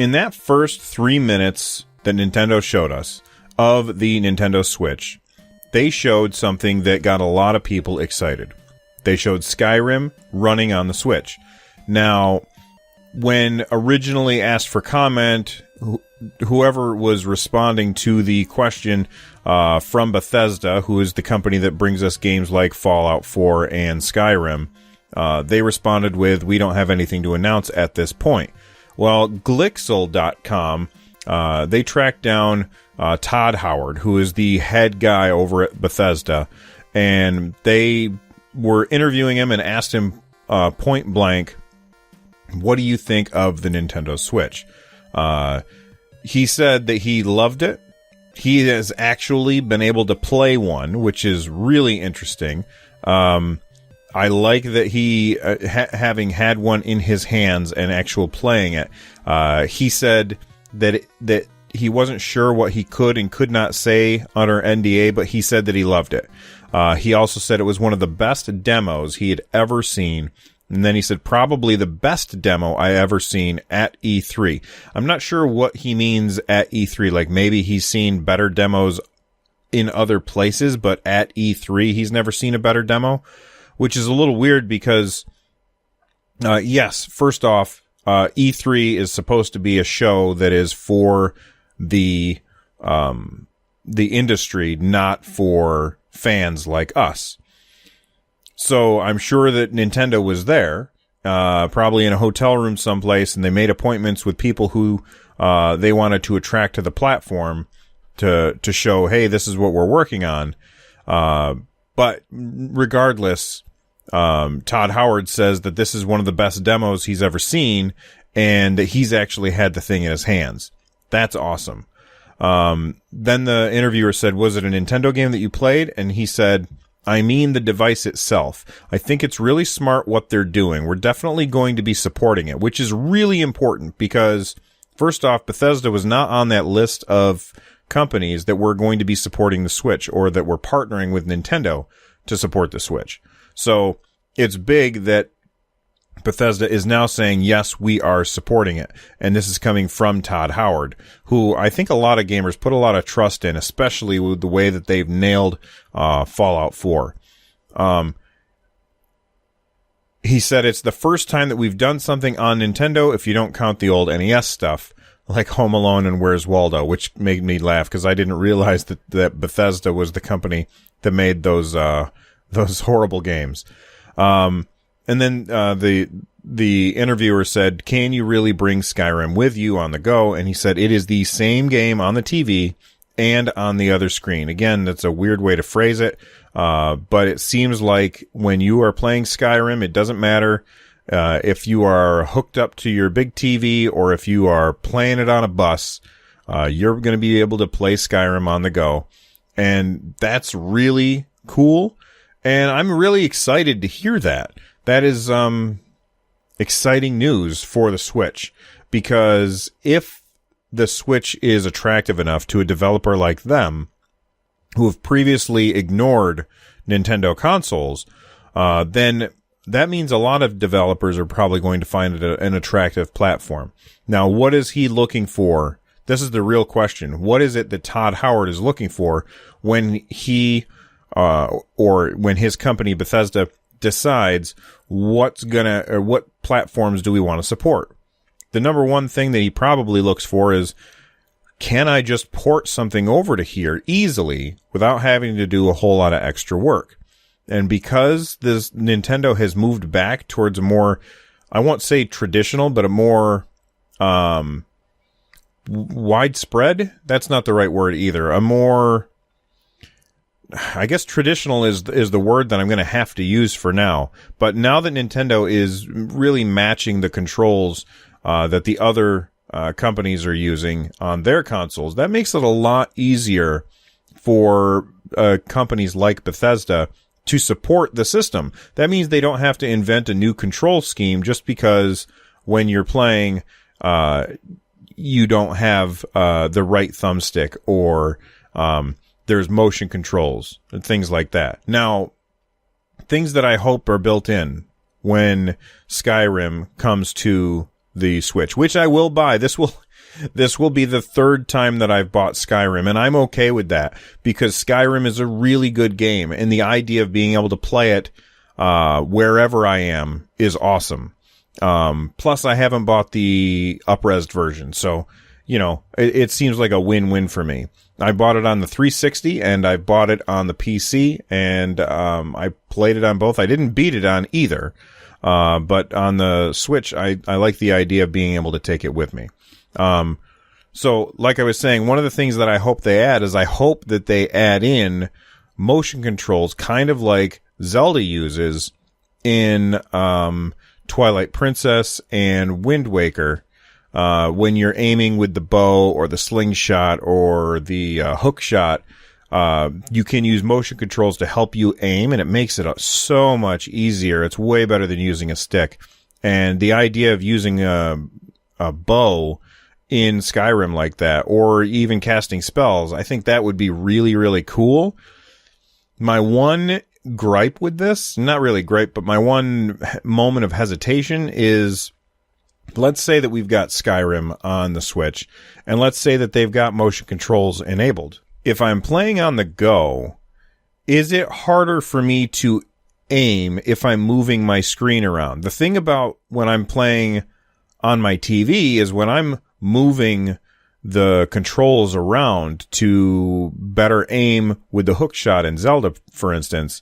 in that first 3 minutes that Nintendo showed us of the Nintendo Switch, they showed something that got a lot of people excited. They showed Skyrim running on the Switch. Now, when originally asked for comment, whoever was responding to the question from Bethesda, who is the company that brings us games like Fallout 4 and Skyrim, they responded with, "We don't have anything to announce at this point." Well, Glixel.com, they tracked down Todd Howard, who is the head guy over at Bethesda, and they were interviewing him and asked him point blank, "What do you think of the Nintendo Switch?" He said that he loved it. He has actually been able to play one, which is really interesting. I like that he, having had one in his hands and actual playing it, he said that he wasn't sure what he could and could not say under NDA, but he said that he loved it. He also said it was one of the best demos he had ever seen. And then he said, probably the best demo I ever seen at E3. I'm not sure what he means at E3. Like maybe he's seen better demos in other places, but at E3 he's never seen a better demo, which is a little weird because, yes, first off, E3 is supposed to be a show that is for the industry, not for fans like us. So I'm sure that Nintendo was there, probably in a hotel room someplace, and they made appointments with people who they wanted to attract to the platform to show, hey, this is what we're working on. But regardless, Todd Howard says that this is one of the best demos he's ever seen, and that he's actually had the thing in his hands. That's awesome. Then the interviewer said, was it a Nintendo game that you played? And he said, I mean the device itself. I think it's really smart what they're doing. We're definitely going to be supporting it, which is really important because, first off, Bethesda was not on that list of companies that were going to be supporting the Switch or that were partnering with Nintendo to support the Switch. So it's big that Bethesda is now saying, yes, we are supporting it. And this is coming from Todd Howard, who I think a lot of gamers put a lot of trust in, especially with the way that they've nailed Fallout 4. He said it's the first time that we've done something on Nintendo, if you don't count the old NES stuff, like Home Alone and Where's Waldo, which made me laugh because I didn't realize that Bethesda was the company that made those horrible games. And then the interviewer said, can you really bring Skyrim with you on the go? And he said, it is the same game on the TV and on the other screen. Again, that's a weird way to phrase it, but it seems like when you are playing Skyrim, it doesn't matter if you are hooked up to your big TV or if you are playing it on a bus, you're going to be able to play Skyrim on the go. And that's really cool. And I'm really excited to hear that. That is exciting news for the Switch, because if the Switch is attractive enough to a developer like them, who have previously ignored Nintendo consoles, then that means a lot of developers are probably going to find it an attractive platform. Now, what is he looking for? This is the real question. What is it that Todd Howard is looking for when he or when his company Bethesda decides what platforms do we want to support? The number one thing that he probably looks for is, can I just port something over to here easily without having to do a whole lot of extra work? And because this Nintendo has moved back towards a more, I won't say traditional, but a more widespread, that's not the right word either, a more, I guess traditional is the word that I'm going to have to use for now. But now that Nintendo is really matching the controls that the other companies are using on their consoles, that makes it a lot easier for companies like Bethesda to support the system. That means they don't have to invent a new control scheme just because when you're playing, you don't have the right thumbstick or there's motion controls and things like that. Now, things that I hope are built in when Skyrim comes to the Switch, which I will buy. This will, This will be the third time that I've bought Skyrim, and I'm okay with that because Skyrim is a really good game, and the idea of being able to play it wherever I am is awesome. Plus, I haven't bought the up-resed version, so, it seems like a win-win for me. I bought it on the 360, and I bought it on the PC, and I played it on both. I didn't beat it on either, but on the Switch, I like the idea of being able to take it with me. So, like I was saying, one of the things that I hope they add is I hope that they add in motion controls, kind of like Zelda uses in Twilight Princess and Wind Waker, when you're aiming with the bow or the slingshot or the hook shot. You can use motion controls to help you aim, and it makes it so much easier. It's way better than using a stick. And the idea of using a bow in Skyrim like that, or even casting spells, I think that would be really, really cool. My one gripe with this, not really gripe, but my one moment of hesitation is, let's say that we've got Skyrim on the Switch, and let's say that they've got motion controls enabled. If I'm playing on the go, is it harder for me to aim if I'm moving my screen around? The thing about when I'm playing on my TV is when I'm moving the controls around to better aim with the hook shot in Zelda, for instance,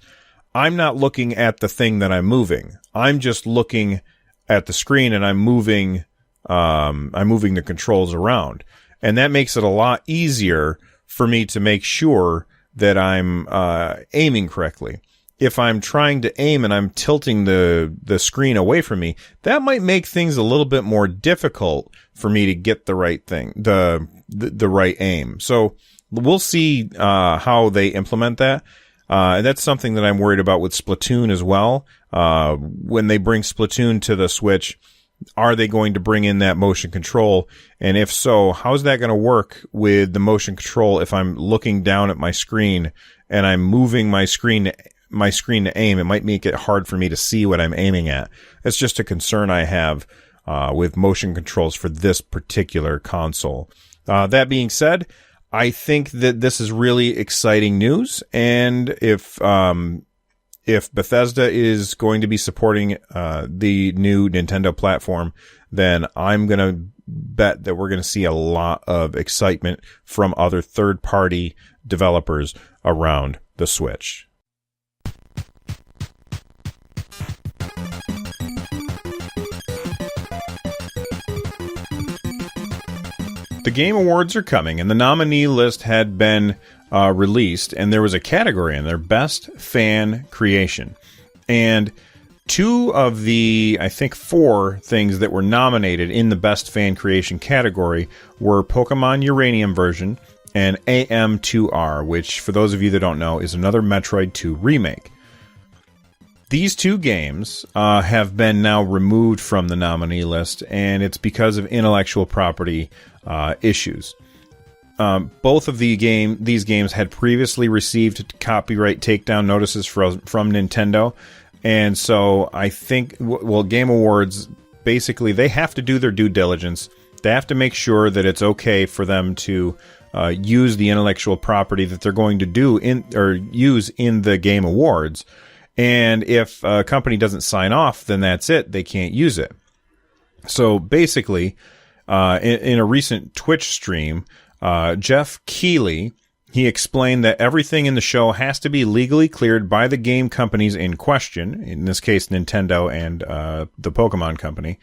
I'm not looking at the thing that I'm moving. I'm just looking at the screen, and I'm moving the controls around. And that makes it a lot easier for me to make sure that I'm aiming correctly. If I'm trying to aim and I'm tilting the screen away from me, that might make things a little bit more difficult for me to get the right thing, the right aim. So we'll see how they implement that. And that's something that I'm worried about with Splatoon as well. When they bring Splatoon to the Switch, are they going to bring in that motion control? And if so, how's that going to work with the motion control if I'm looking down at my screen and I'm moving my screen to aim? It might make it hard for me to see what I'm aiming at. That's just a concern I have with motion controls for this particular console. That being said, I think that this is really exciting news, and if Bethesda is going to be supporting the new Nintendo platform, then I'm going to bet that we're going to see a lot of excitement from other third-party developers around the Switch. The Game Awards are coming, and the nominee list had been released, and there was a category in there, Best Fan Creation. And two of the, I think, four things that were nominated in the Best Fan Creation category were Pokemon Uranium version and AM2R, which, for those of you that don't know, is another Metroid 2 remake. These two games have been now removed from the nominee list, and it's because of intellectual property issues. Both of these games had previously received copyright takedown notices from Nintendo, and so I think, Game Awards, basically, they have to do their due diligence. They have to make sure that it's okay for them to use the intellectual property that they're going to use in the Game Awards. And if a company doesn't sign off, then that's it. They can't use it. So basically, in a recent Twitch stream, Jeff Keighley, he explained that everything in the show has to be legally cleared by the game companies in question, in this case Nintendo and the Pokemon Company,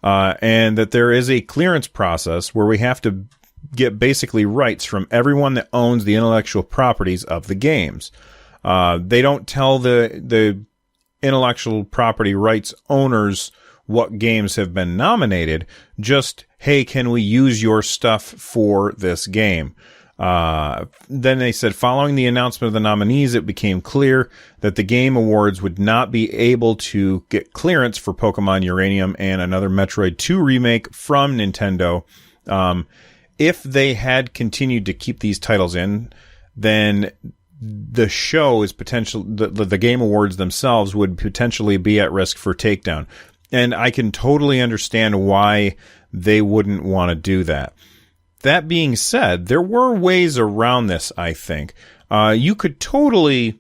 and that there is a clearance process where we have to get basically rights from everyone that owns the intellectual properties of the games. They don't tell the intellectual property rights owners what games have been nominated, just, hey, can we use your stuff for this game? Then they said, following the announcement of the nominees, it became clear that the Game Awards would not be able to get clearance for Pokemon Uranium and another Metroid 2 remake from Nintendo. If they had continued to keep these titles in, then the show is the Game Awards themselves would potentially be at risk for takedown. And I can totally understand why they wouldn't want to do that. that being said, there were ways around this, I think. You could totally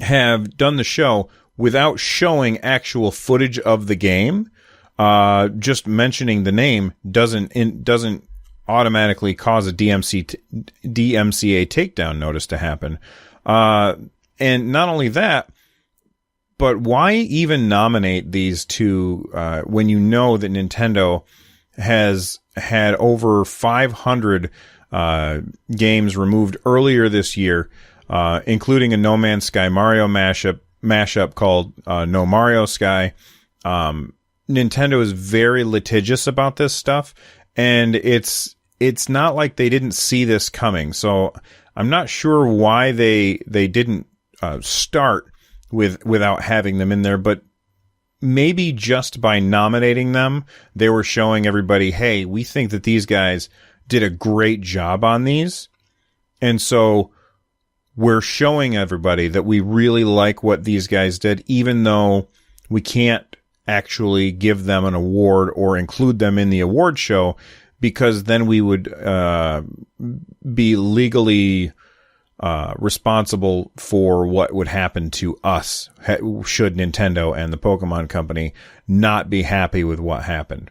have done the show without showing actual footage of the game. Just mentioning the name doesn't automatically cause a DMCA takedown notice to happen. And not only that, but why even nominate these two when you know that Nintendo has had over 500 games removed earlier this year, including a No Man's Sky Mario mashup called No Mario Sky. Nintendo is very litigious about this stuff, and it's not like they didn't see this coming. So I'm not sure why they didn't start without having them in there, but maybe just by nominating them, they were showing everybody, hey, we think that these guys did a great job on these. And so we're showing everybody that we really like what these guys did, even though we can't actually give them an award or include them in the award show, because then we would be legally responsible for what would happen to us should Nintendo and the Pokemon Company not be happy with what happened.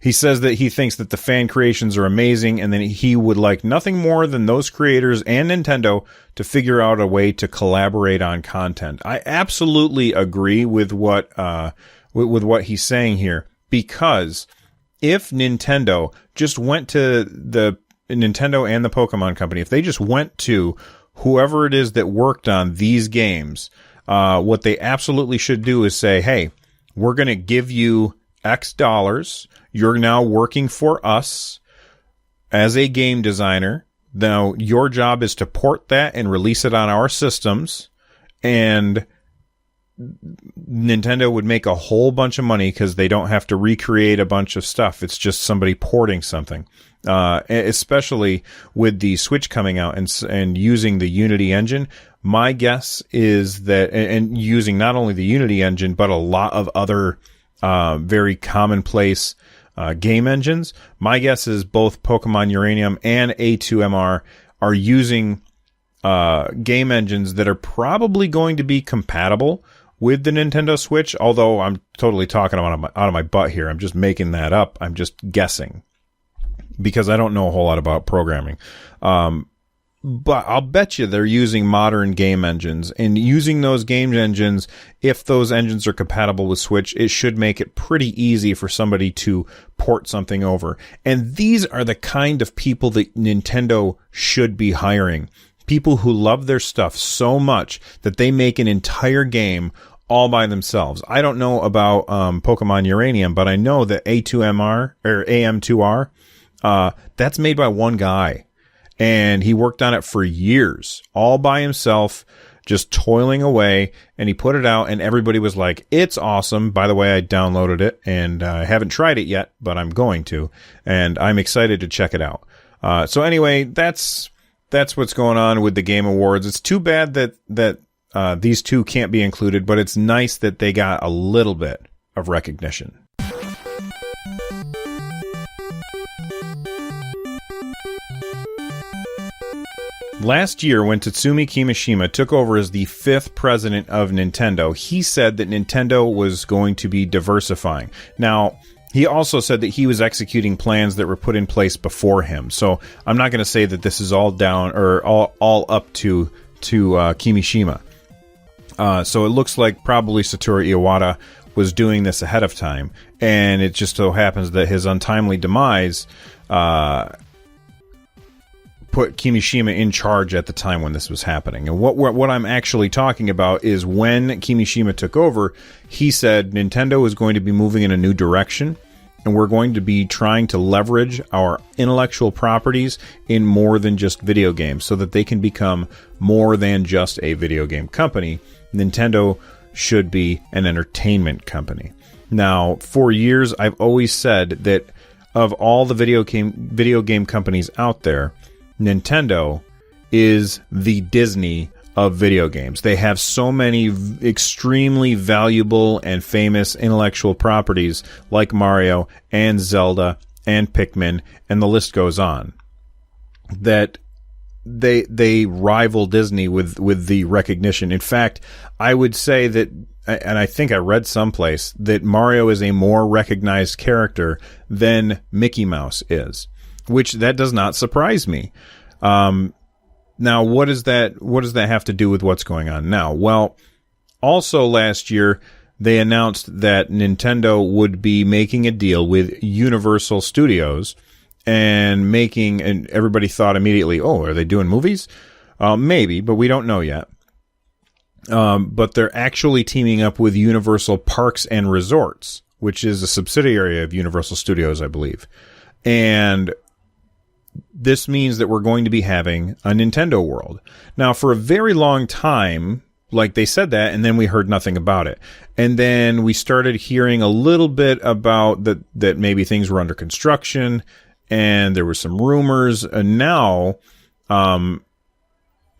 He says that he thinks that the fan creations are amazing, and then he would like nothing more than those creators and Nintendo to figure out a way to collaborate on content. I absolutely agree with what he's saying here, because if Nintendo just went to the Nintendo and the Pokemon Company, if they just went to whoever it is that worked on these games, what they absolutely should do is say, hey, we're going to give you X dollars. You're now working for us as a game designer. Now your job is to port that and release it on our systems, and Nintendo would make a whole bunch of money because they don't have to recreate a bunch of stuff. It's just somebody porting something. Especially with the Switch coming out and using the Unity engine, my guess is that, and using not only the Unity engine, but a lot of other very commonplace game engines, my guess is both Pokemon Uranium and A2MR are using game engines that are probably going to be compatible with the Nintendo Switch, although I'm totally talking out of my butt here. I'm just making that up. I'm just guessing, because I don't know a whole lot about programming. But I'll bet you they're using modern game engines, and using those game engines, if those engines are compatible with Switch, it should make it pretty easy for somebody to port something over. And these are the kind of people that Nintendo should be hiring. People who love their stuff so much that they make an entire game all by themselves. I don't know about Pokemon Uranium, but I know that A2MR or AM2R, that's made by one guy, and he worked on it for years all by himself, just toiling away, and he put it out, and everybody was like, it's awesome. By the way, I downloaded it, and I haven't tried it yet, but I'm going to, and I'm excited to check it out. So anyway, that's what's going on with the Game Awards. It's too bad that these two can't be included, but it's nice that they got a little bit of recognition. Last year, when Tatsumi Kimishima took over as the 5th president of Nintendo, he said that Nintendo was going to be diversifying. Now, he also said that he was executing plans that were put in place before him. So I'm not going to say that this is all down or all up to Kimishima. So it looks like probably Satoru Iwata was doing this ahead of time, and it just so happens that his untimely demise put Kimishima in charge at the time when this was happening. And what I'm actually talking about is when Kimishima took over, he said Nintendo is going to be moving in a new direction, and we're going to be trying to leverage our intellectual properties in more than just video games so that they can become more than just a video game company. Nintendo should be an entertainment company. Now, for years, I've always said that of all the video game companies out there, Nintendo is the Disney of video games. They have so many extremely valuable and famous intellectual properties like Mario and Zelda and Pikmin, and the list goes on. That they rival Disney with the recognition. In fact, I would say that, and I think I read someplace, that Mario is a more recognized character than Mickey Mouse is, which that does not surprise me. Now, what does that have to do with what's going on now? Well, also last year, they announced that Nintendo would be making a deal with Universal Studios and everybody thought immediately, oh, are they doing movies? Maybe, but we don't know yet. But they're actually teaming up with Universal Parks and Resorts, which is a subsidiary of Universal Studios, I believe. And this means that we're going to be having a Nintendo World. Now, for a very long time, like they said that, and then we heard nothing about it. And then we started hearing a little bit about that maybe things were under construction, and there were some rumors. And now, Shigeru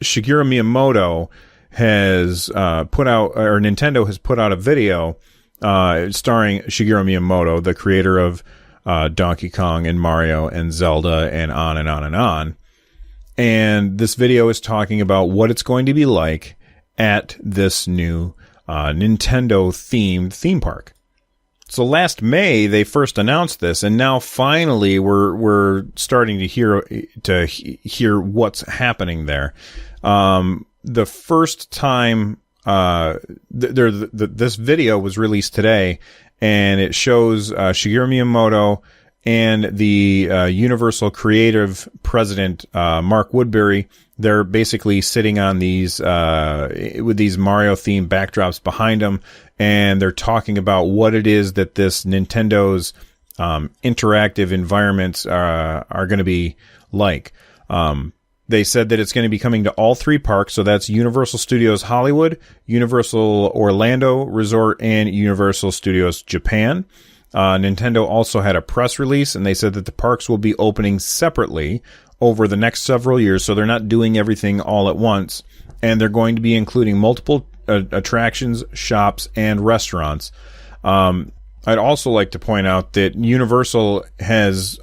Miyamoto has Nintendo has put out a video starring Shigeru Miyamoto, the creator of Donkey Kong and Mario and Zelda and on and on and on. And this video is talking about what it's going to be like at this new Nintendo-themed theme park. So last May, they first announced this, and now finally we're starting to hear what's happening there. The first time this video was released today, and it shows Shigeru Miyamoto and the Universal Creative President Mark Woodbury. They're basically sitting on these with these Mario-themed backdrops behind them, and they're talking about what it is that this Nintendo's interactive environments are going to be like. They said that it's going to be coming to all three parks, so that's Universal Studios Hollywood, Universal Orlando Resort, and Universal Studios Japan. Nintendo also had a press release, and they said that the parks will be opening separately over the next several years, so they're not doing everything all at once, and they're going to be including multiple attractions, shops, and restaurants. I'd also like to point out that Universal was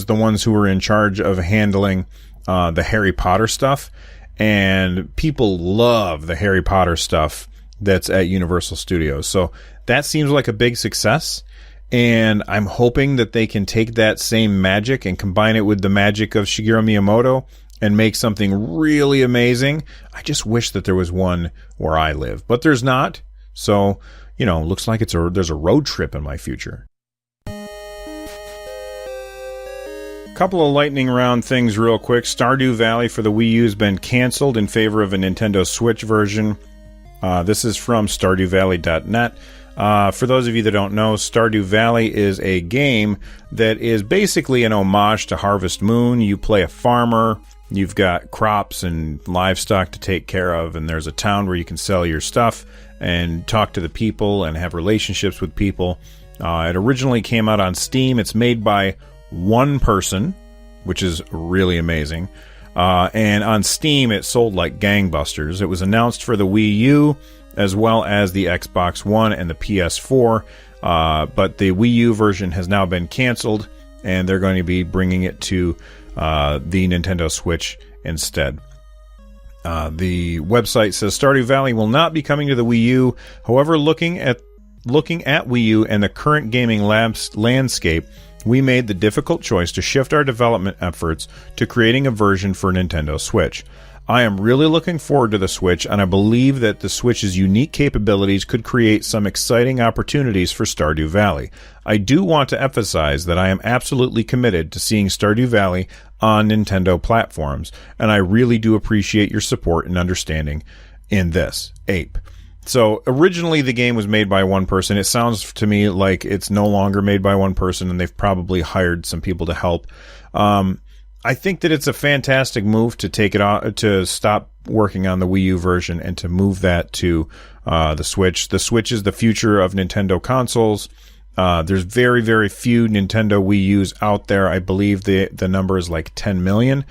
the ones who were in charge of handling the Harry Potter stuff, and people love the Harry Potter stuff that's at Universal Studios. So that seems like a big success, and I'm hoping that they can take that same magic and combine it with the magic of Shigeru Miyamoto and make something really amazing. I just wish that there was one where I live, but there's not. So, looks like there's a road trip in my future. Couple of lightning round things real quick. Stardew Valley for the Wii U has been canceled in favor of a Nintendo Switch version. This is from StardewValley.net. For those of you that don't know, Stardew Valley is a game that is basically an homage to Harvest Moon. You play a farmer, you've got crops and livestock to take care of, and there's a town where you can sell your stuff and talk to the people and have relationships with people. It originally came out on Steam. It's made by one person, which is really amazing. And on Steam, it sold like gangbusters. It was announced for the Wii U as well as the Xbox One and the PS4. But the Wii U version has now been canceled, and they're going to be bringing it to the Nintendo Switch instead. The website says Stardew Valley will not be coming to the Wii U. However, looking at Wii U and the current gaming landscape, we made the difficult choice to shift our development efforts to creating a version for Nintendo Switch. I am really looking forward to the Switch, and I believe that the Switch's unique capabilities could create some exciting opportunities for Stardew Valley. I do want to emphasize that I am absolutely committed to seeing Stardew Valley on Nintendo platforms, and I really do appreciate your support and understanding in this. Ape. So originally the game was made by one person. It sounds to me like it's no longer made by one person, and they've probably hired some people to help. I think that it's a fantastic move to take it out, to stop working on the Wii U version and to move that to the Switch. The Switch is the future of Nintendo consoles. There's very, very few Nintendo Wii U's out there. I believe the number is like 10 million.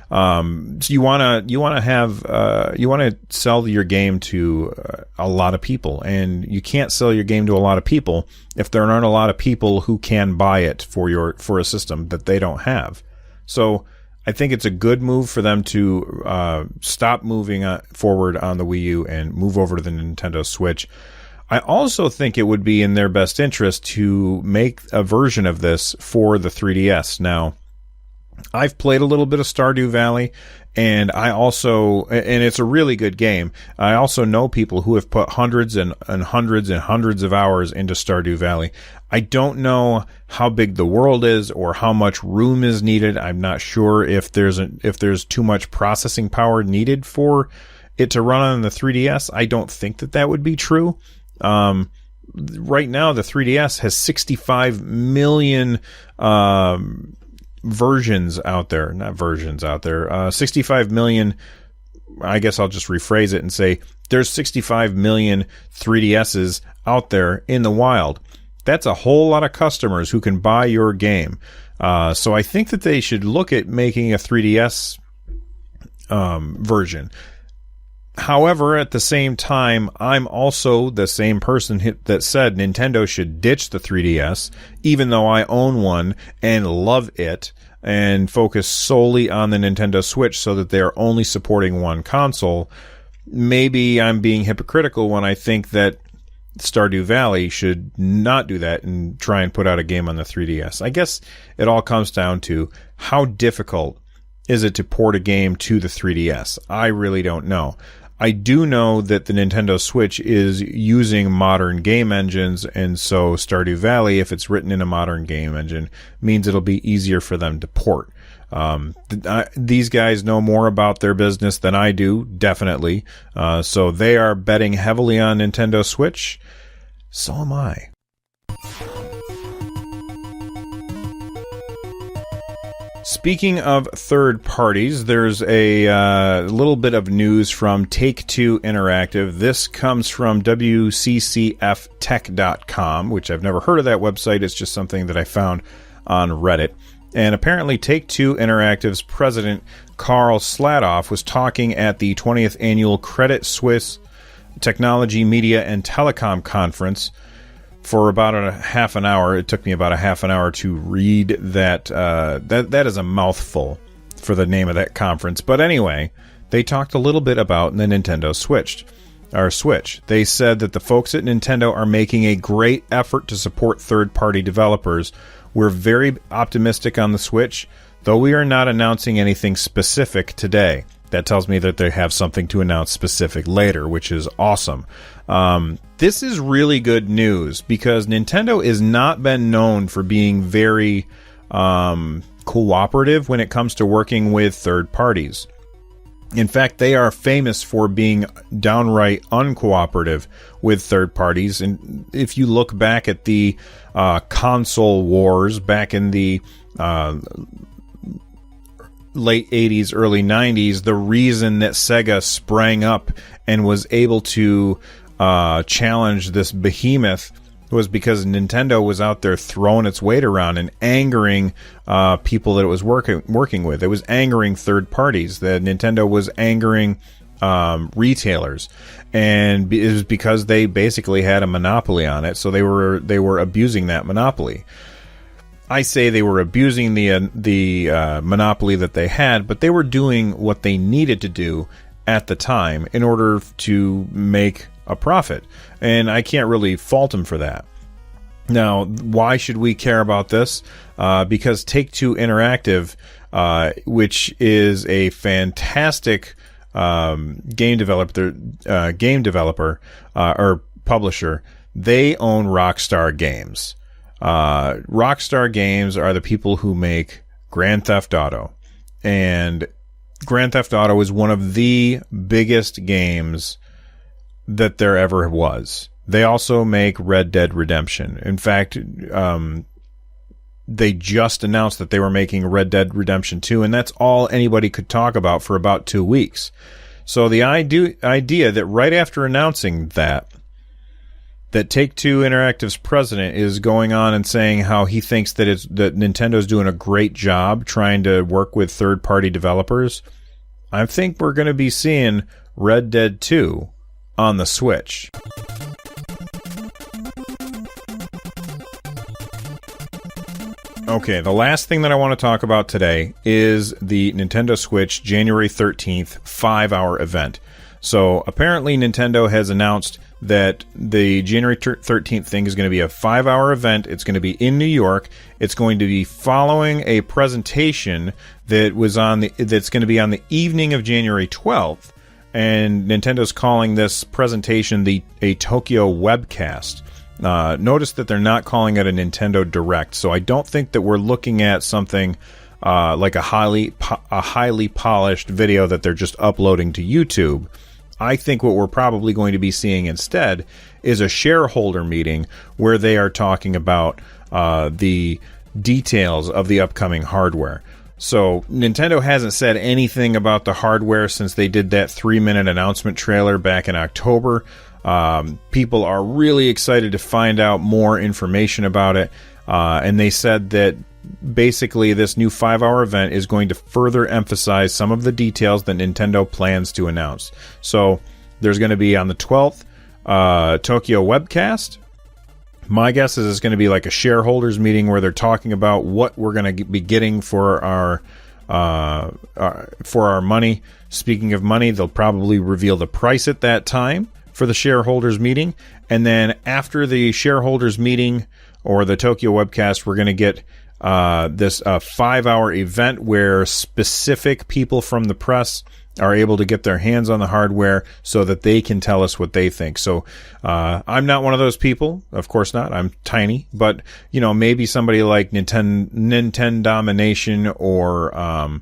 So you want to sell your game to a lot of people, and you can't sell your game to a lot of people if there aren't a lot of people who can buy it for a system that they don't have. So I think it's a good move for them to stop moving forward on the Wii U and move over to the Nintendo Switch. I also think it would be in their best interest to make a version of this for the 3DS. Now, I've played a little bit of Stardew Valley, and it's a really good game. I also know people who have put hundreds and hundreds and hundreds of hours into Stardew Valley. I don't know how big the world is or how much room is needed. I'm not sure if there's too much processing power needed for it to run on the 3DS. I don't think that would be true. Right now, the 3DS has 65 million versions out there. Not versions out there. 65 million. I guess I'll just rephrase it and say there's 65 million 3DSs out there in the wild. That's a whole lot of customers who can buy your game. So I think that they should look at making a 3DS version. However, at the same time, I'm also the same person that said Nintendo should ditch the 3DS, even though I own one and love it, and focus solely on the Nintendo Switch so that they're only supporting one console. Maybe I'm being hypocritical when I think that Stardew Valley should not do that and try and put out a game on the 3DS. I guess it all comes down to how difficult is it to port a game to the 3DS. I really don't know. I do know that the Nintendo Switch is using modern game engines, and so Stardew Valley, if it's written in a modern game engine, means it'll be easier for them to port. These guys know more about their business than I do, definitely. So they are betting heavily on Nintendo Switch. So am I. Speaking of third parties, there's a little bit of news from Take-Two Interactive. This comes from WCCFtech.com, which I've never heard of that website. It's just something that I found on Reddit. And apparently Take-Two Interactive's president, Karl Slatoff, was talking at the 20th Annual Credit Suisse Technology, Media, and Telecom Conference for about a half an hour. It took me about a half an hour to read that. That is a mouthful for the name of that conference. But anyway, they talked a little bit about the Nintendo Switch. They said that the folks at Nintendo are making a great effort to support third-party developers. We're very optimistic on the Switch, though we are not announcing anything specific today. That tells me that they have something to announce specific later, which is awesome. This is really good news because Nintendo has not been known for being very cooperative when it comes to working with third parties. In fact, they are famous for being downright uncooperative with third parties. And if you look back at the console wars back in the late 80s, early 90s, the reason that Sega sprang up and was able to challenge this behemoth was because Nintendo was out there throwing its weight around and angering people that it was working with. It was angering third parties. That Nintendo was angering retailers, and it was because they basically had a monopoly on it. So they were abusing that monopoly. I say they were abusing the monopoly that they had, but they were doing what they needed to do at the time in order to make a profit, and I can't really fault them for that. Now, why should we care about this? Because Take-Two Interactive, which is a fantastic game developer or publisher, they own Rockstar Games. Rockstar Games are the people who make Grand Theft Auto, and Grand Theft Auto is one of the biggest games that there ever was. They also make Red Dead Redemption. In fact, they just announced that they were making Red Dead Redemption 2, and that's all anybody could talk about for about 2 weeks. So the idea that right after announcing that Take-Two Interactive's president is going on and saying how he thinks that Nintendo's doing a great job trying to work with third-party developers, I think we're going to be seeing Red Dead 2 on the Switch. Okay, the last thing that I want to talk about today is the Nintendo Switch January 13th 5-hour event. So apparently Nintendo has announced that the January 13th thing is going to be a 5-hour event. It's going to be in New York. It's going to be following a presentation that was that's going to be on the evening of January 12th. And Nintendo's calling this presentation a Tokyo webcast. Notice that they're not calling it a Nintendo Direct, so I don't think that we're looking at something like a highly polished video that they're just uploading to YouTube. I think what we're probably going to be seeing instead is a shareholder meeting where they are talking about the details of the upcoming hardware. So Nintendo hasn't said anything about the hardware since they did that 3-minute announcement trailer back in October. People are really excited to find out more information about it, and they said that basically this new 5-hour event is going to further emphasize some of the details that Nintendo plans to announce. So there's going to be on the 12th Tokyo webcast. My guess is it's going to be like a shareholders meeting where they're talking about what we're going to be getting for our money. Speaking of money, they'll probably reveal the price at that time for the shareholders meeting, and then after the shareholders meeting or the Tokyo webcast, we're going to get this 5-hour event where specific people from the press are able to get their hands on the hardware so that they can tell us what they think. So I'm not one of those people, of course not. I'm tiny, but maybe somebody like Nintendo Domination or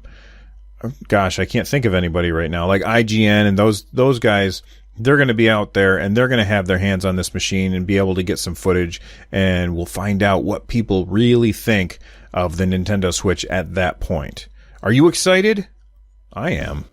gosh, I can't think of anybody right now, like IGN and those guys. They're going to be out there and they're going to have their hands on this machine and be able to get some footage, and we'll find out what people really think of the Nintendo Switch at that point. Are you excited? I am.